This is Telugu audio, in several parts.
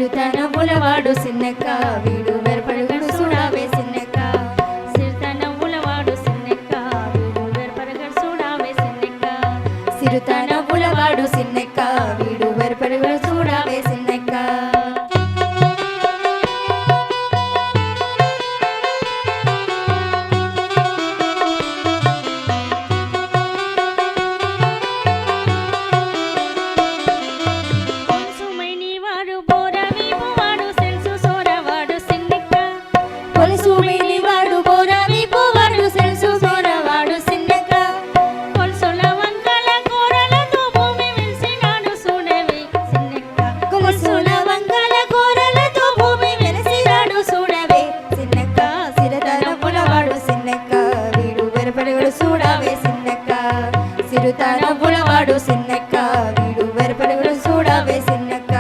సిరితనములవాడు సిన్నెక్క వీడు వెరపడుగడు చూడవే సిన్నెక్క సిరితనములవాడు సిన్నెక్క వీడు వెరపడుగడు చూడవే సిన్నెక్క సిరితనములవాడు సిన్నెక్క వీడు వెరపడుగడు చూడవే సిన్నెక్క సిరితనములవాడు సిన్నెక్క వీడు వెరపడుగడు చూడవే సిన్నెక్క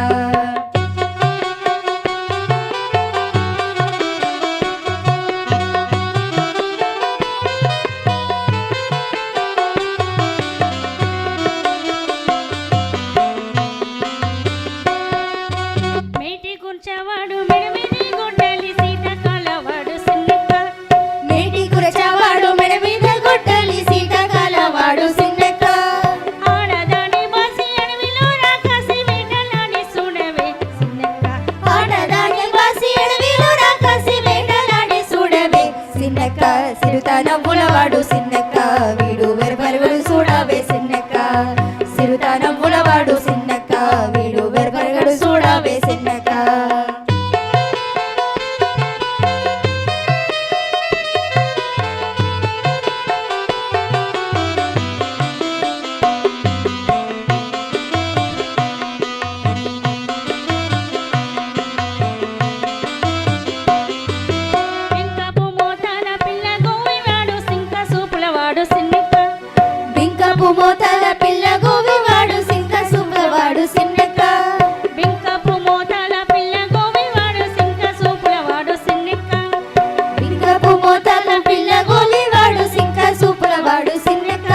మేటి కూర్చవాడు మెడమిది గొడ్డలి సీతకాలవాడు సిన్నెక్క మేటి కూర్చవాడు మెడమిద గొడ్డలి సీతకాలవాడు సిన్నెక్క ఆడదాని బాసి అడవిలో రాకాసి వేటలాడి చూడవే సిన్నెక్క ఆడదాని బాసి అడవిలో రాకాసి వేటలాడి చూడవే సిన్నెక్క సిరితనములవాడు సిన్నెక్క వీడు వెరపడుగడు చూడవే సిన్నెక్క సిరితనములవాడు సిన్నెక్క వీడు వెరపడుగడు చూడవే సిన్నెక్క వెంకపు మోతాల పిల్ల గోవివాడు సింక సూపులవాడు సిన్నెక్క బింకపు మోతల పిల్ల గోవివాడు సింక సుబ్బవాడు సిన్నెక్క వెంకపు మోతాల పిల్ల గోవివాడు సింక సూపులవాడు సిన్నెక్క బింకపు మోతల పిల్ల గోవివాడు సింక సుబ్బవాడు సిన్నెక్క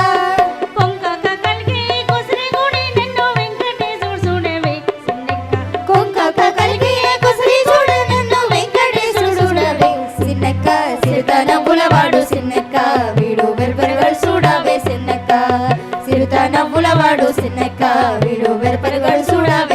కొంకక కలిగి కొసరి గుడి నిన్ను వెంకటేశుడు చూడవే సిన్నెక్క కొంకక కలిగి కొసరి చూడ నన్ను వెంకటేశుడు చూడవే సిన్నెక్క సిరితనములవాడు సిన్నెక్క వీడు వెరపడుగడు చూడవే సిన్నెక్క సిరితనములవాడు సిన్నెక్క వీడు వెరపడుగడు చూడవే